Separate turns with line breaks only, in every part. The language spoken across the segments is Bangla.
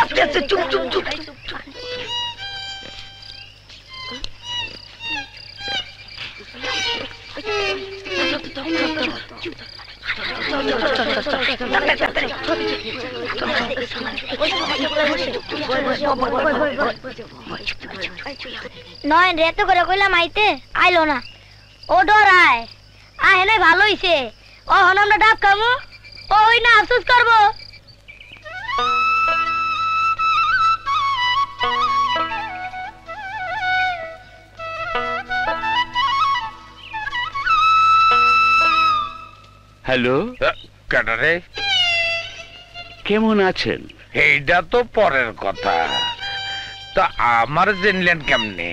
আস্তে আস্তে চুপ চুপ চুপ।
নয় রেতো করে কইলাম আইতে আইলো না, ও ডরায় আহেলে ভালো হইছে। ও হন আমরা ডাব খামু, ওই না আফসোস করবো।
হ্যালো,
কাটারে
কেমন আছেন?
এইটা তো পরের কথা, তা আমার জানলেন কেমনে?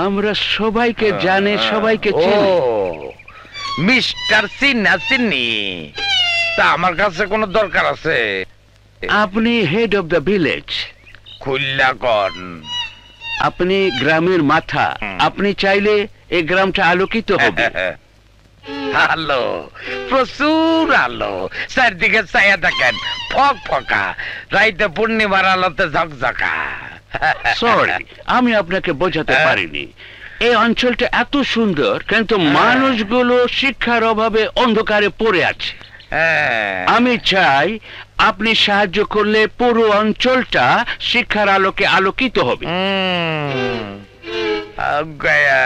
আমরা সবাইকে জানে, সবাইকে
ও
চিনি।
মিস্টার সিন্না সিন্নি, তা আমার কাছে কোনো দরকার আছে?
আপনি হেড অফ দ্য ভিলেজ,
খুল্লা কন।
আপনি গ্রামের মাথা, আপনি চাইলে এই গ্রামটা আলোকিত হবে।
আলো, প্রচুর আলো, চারদিকে চাইয়া দেখেন ফক ফকা, রাইতে পূর্ণিমার আলোতে ঝকঝকা।
সরি, আমি আপনাকে বোঝাতে পারিনি। এই অঞ্চলটা এত সুন্দর, কিন্তু মানুষগুলো শিক্ষার অভাবে অন্ধকারে পড়ে আছে। আমি চাই আপনি সাহায্য করলে পুরো অঞ্চলটা শিক্ষার আলোকে আলোকিত হবে।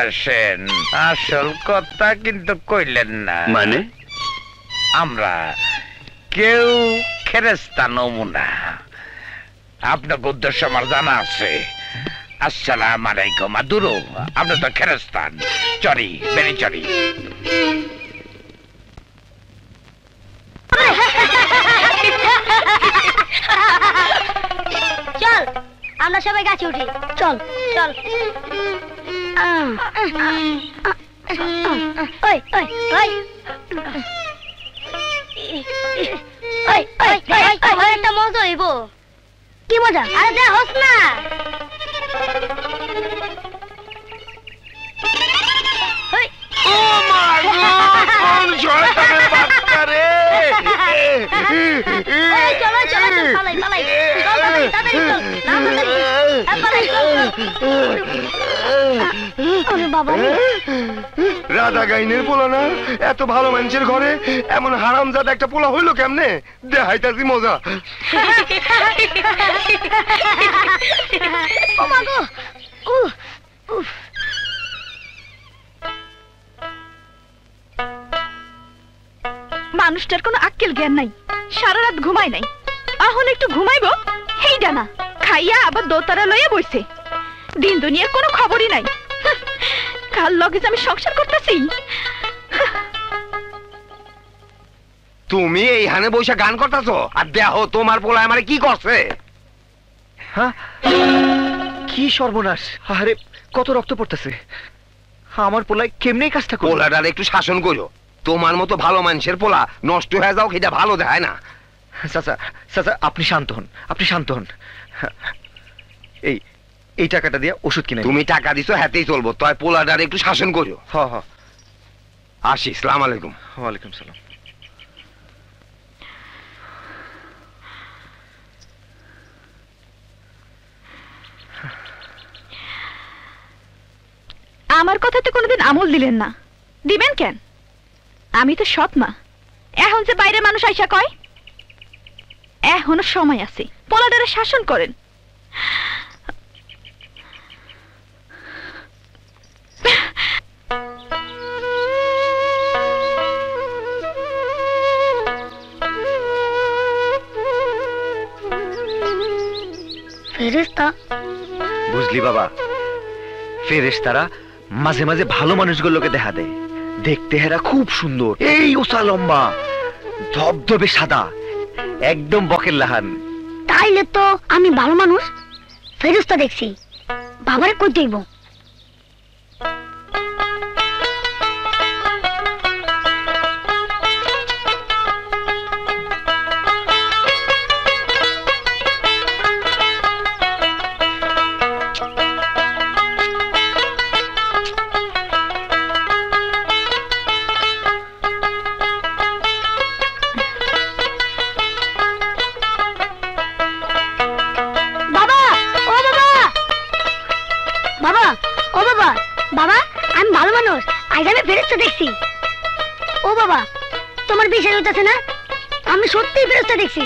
আসেন, আসল কথা কিন্তু কইলেন না।
মানে?
আমরা কেউ খেরেস্তা নমুনা, আপনার উদ্দেশ্য আমার জানা আছে। আসসালাম আলাইকুম। আদুরু, আপনি তো খেরেস্তান, চরি বেরি চরি।
চল আমরা সবাই গাছে উঠি, চল চল। ওই ওই ওই ওই ওই ওই একটা মজা হইব। কি মজা? আরে যা হস না।
ও মা গো, কোন শয়তানের বাচ্চা রে!
চলো চলো চল, পালাই পালাই, চল তাড়াতাড়ি চল, না তাড়াতাড়ি চল। আরে বাবা,
রাধা গাইনের পোলা না? এত ভালো মানুষের ঘরে এমন হারামজাদা একটা পোলা হইলো কেমনে? দেখাইতাছি মজা।
ও মা গো,
মানুষটার কোনো আক্কেল জ্ঞান নাই, সারা রাত ঘুমায় নাই, এখন একটু ঘুমাইবো হেইডা না, খাইয়া আবার দোতারা লইয়া বইছে। দিন দুনিয়ার কোনো খবরই নাই। কাল লগে আমি সংসার করতেছি।
তুমি এইখানে বসে গান করতেছো আর দেখো তোমার পোলা আমারে কি করছে।
হ্যাঁ, কি সর্বনাশ! আরে কত রক্ত পড়তেছে! আমার পোলায় কেমনে কাজটা করলো?
পোলাটার একটু শাসন করো। তোমার মতো ভালো মানুষের পোলা নষ্ট হয়ে যাও, সেটা ভালো দেখায় না।
চাচা চাচা, আপনি শান্ত হন, আপনি শান্ত হন। এই টাকাটা দিয়ে ওষুধ কিনে।
তুমি টাকা দিছো, হাতেই চলবো। তয় পোলাটার একটু শাসন করো।
হ হ,
আসি। আসসালামু আলাইকুম।
ওয়ালাইকুম সালাম।
আমার কথাতে কোনোদিন আমল দিলেন না, দিবেন কেন? আমি তো সৎ মা। এখন যে বাইরে মানুষ আইসা কয়, এখনো সময় আছে, পোলাডারে শাসন করেন।
ফেরেশতা?
বুঝলি বাবা, ফেরেশতারা মাঝে মাঝে ভালো মানুষগুলোকে দেখা দেয়। দেখতে হেরা খুব সুন্দর, এই ওসা লম্বা, ধবধবে সাদা, একদম বকের লাহান।
তাইলে তো আমি ভালো মানুষ, ফেরেশতা দেখছি। বাবারে কই দেব? আজ আমি ফেরেশতা দেখছি। ও বাবা, তোমার বিশ্বাস হইতাছে না? আমি সত্যি ফেরেশতা দেখছি।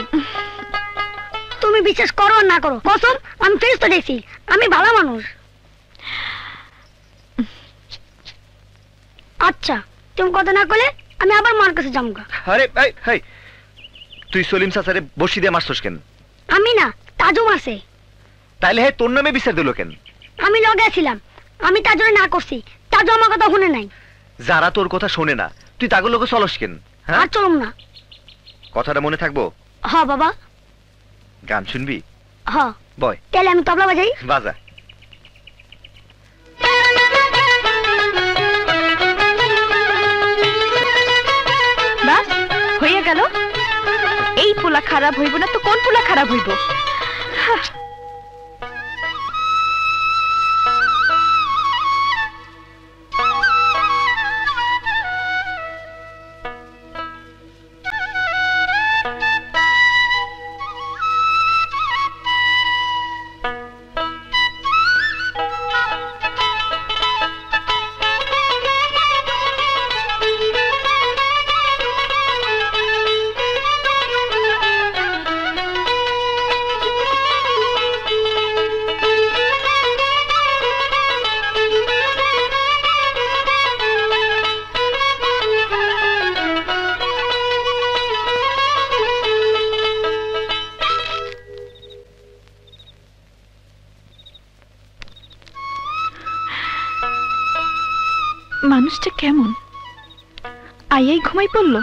তুমি বিশ্বাস করো আর না করো, কসম আমি ফেরেশতা দেখছি। আমি ভালো মানুষ। আচ্ছা, তুমি কথা না করলে আমি আবার মার কাছে যাবো।
আরে এই তুই সলিম চাচারে বসি দিয়ে মারছস কেন?
আমি না, তাজু মারছে।
তাইলে হে তোর নামে বিচার দিল কেন?
আমি লগে ছিলাম, আমি তাজুরে না করছি। তাজু আমার কথা শুনে নাই।
যারা তোর কথা শোনে না তুই তাগুলো লোকে চলস কেন?
আর চলুম না।
কথাটা মনে থাকবো?
হ বাবা।
গান শুনবি?
হ।
বয়।
তাহলে আমি তবলা বাজাই।
বাজা।
বাস হইয়া গেল। এই পোলা খারাপ হইব না তো কোন পোলা খারাপ হইব? মানুষটা কেমন? আইয়াই ঘুমাই পড়লো।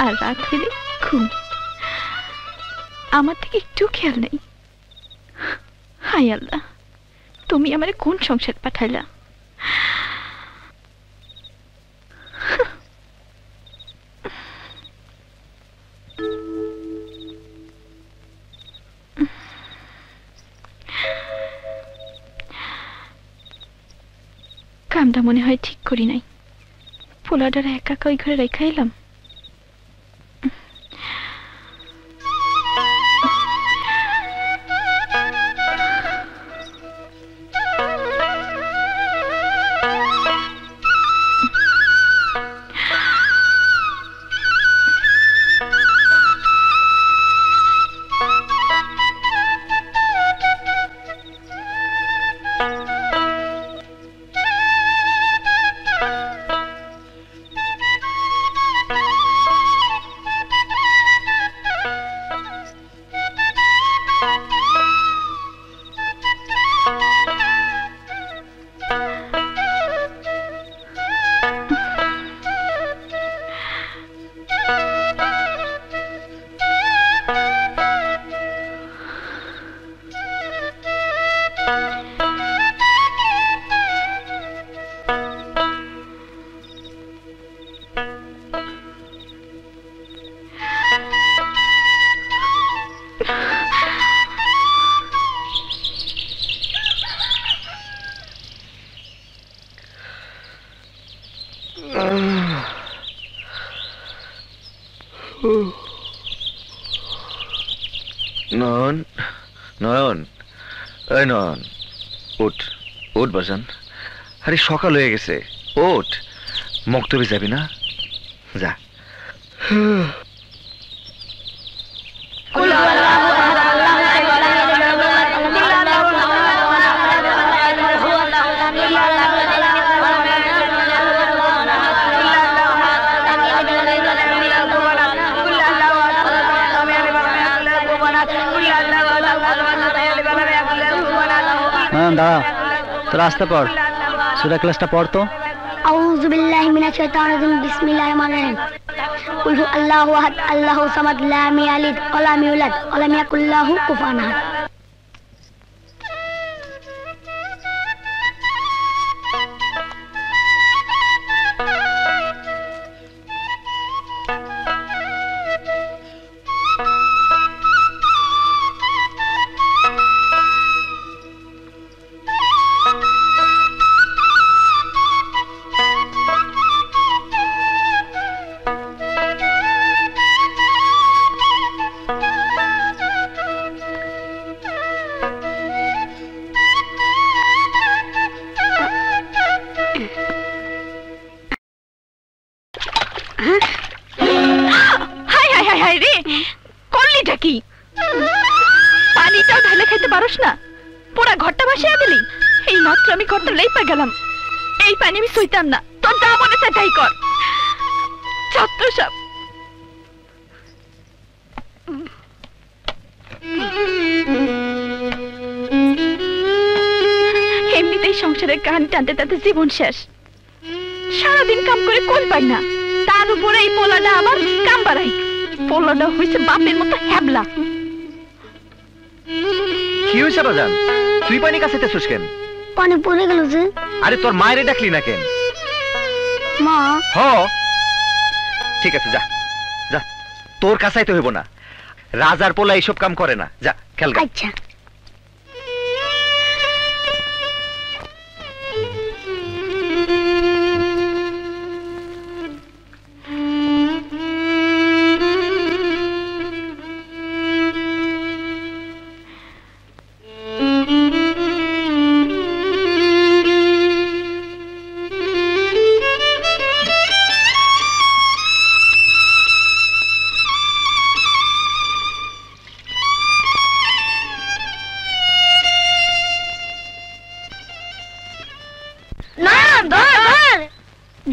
আর রাত হলে ঘুম। আমার থেকে একটু খেয়াল নেই। হাই আল্লাহ, তুমি আমারে কোন সংসার পাঠাইলা? কামটা মনে হয় ঠিক করি নাই। পোলাডার একা ওই ঘরে রেখা এলাম।
নয়ন, নয়ন, এই নয়ন, উঠ উঠ বাজান। আরে সকাল হয়ে গেছে, ওঠ। মক্তবে যাবি না? যা।
হ্যাঁ দাঁড়া, তোর আসতে পড়, সূরা ক্লাসটা পড় তো।
আউযু বিল্লাহি মিনাশ শাইতানির রাজিম, বিসমিল্লাহির রহমানির রহিম। কুল হু আল্লাহু আহাদ, আল্লাহু সামাদ, লাম ইয়ালিদ ওয়া লাম ইউলাদ ওয়া লাম ইয়াকুল লাহু কুফুয়ান আহাদ।
হাই হাই হাই হাই রে, করলিটা কি? পানিটাও ঢেলে খেতে পারোস না, পুরা ঘরটা ভাসিয়ে দিলি। এই মাত্র আমি ঘরটা লেপা গেলাম, এই পানি আমি সইতাম না। তোর যা মনে চায় তাই কর, ছাত্র সব। এমনিতেই সংসারের কান টানতে টানতে জীবন শেষ। সারাদিন কাম করে কোন পাই না, তার উপরে এই পোলাটা আবার কাম বাড়াই। পোলাটা হয়েছে বাপের মতো হ্যাবলা।
কি হয়েছে বাজান, তুই পানি কাছেতেছিস কেন?
পানি পড়ে গেল যে।
আরে তোর মায়েরে ডাকলি না কেন?
মা
হ ঠিক আছে, যা যা, তোর কাছাই তো হইব না। রাজার পোলা এইসব কাম করে না, যা খেল।
আচ্ছা।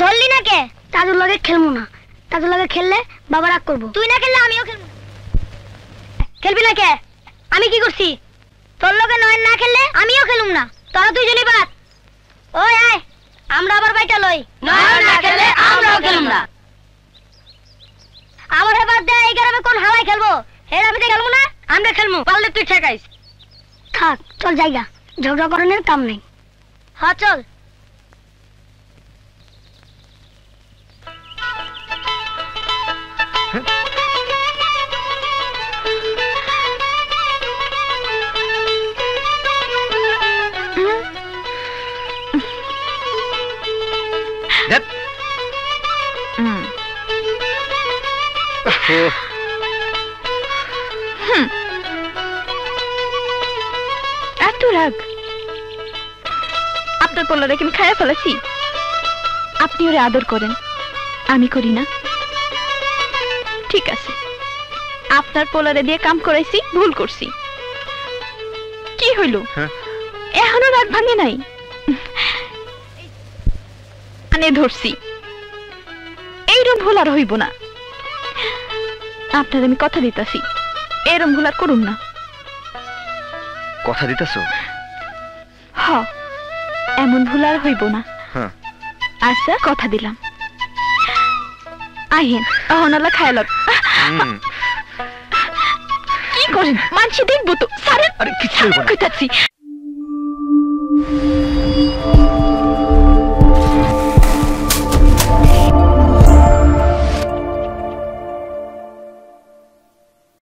ধরলি না কে? তাজুর লগে খেলবো না, তাজুর লগে খেললে বাবা রাগ করবো। তুই না খেললে আমিও খেলবো না। খেলবি না কে? আমি কি করছি? তোর লগে নয় না খেললে আমিও খেলুম না। তোরা দুইজনই বাদ। ওই আয়, আমরা আবার বাইটা লই। নয় না খেললে আমরাও খেলুম না। আমার বাদ দে, এই গ্রামে কোন হালাই খেলবো? হের আমি খেলবো না, আমরা খেলবো। পারলে তুই ঠেকাইস। থাক, চল জায়গা, ঝগড়া করানোর কাম নেই। হ্যাঁ চল।
এত রাগ? আপনার পোলারে কি আমি খাইয়া ফেলেছি? আপনি ওরে আদর করেন, আমি করি না। ঠিক আছে, আপনার পোলারে দিয়ে কাম করাইছি, ভুল করছি। কি হইল? এখনো রাগ ভাঙে নাই, আনে ধরছি। এইরকম ভুল আর হইব না। আপনার আমি কথা দিতাছি, এরম ভুল আর করুন না।
কথা দিতেছো?
হ, এমন ভুল আর হইব না। আচ্ছা, কথা দিলাম। আহেন, অহনালা খায়াল। কি করেন? মানসি দেখবো তো।
আরে কিছু হইব না।
কইতাছি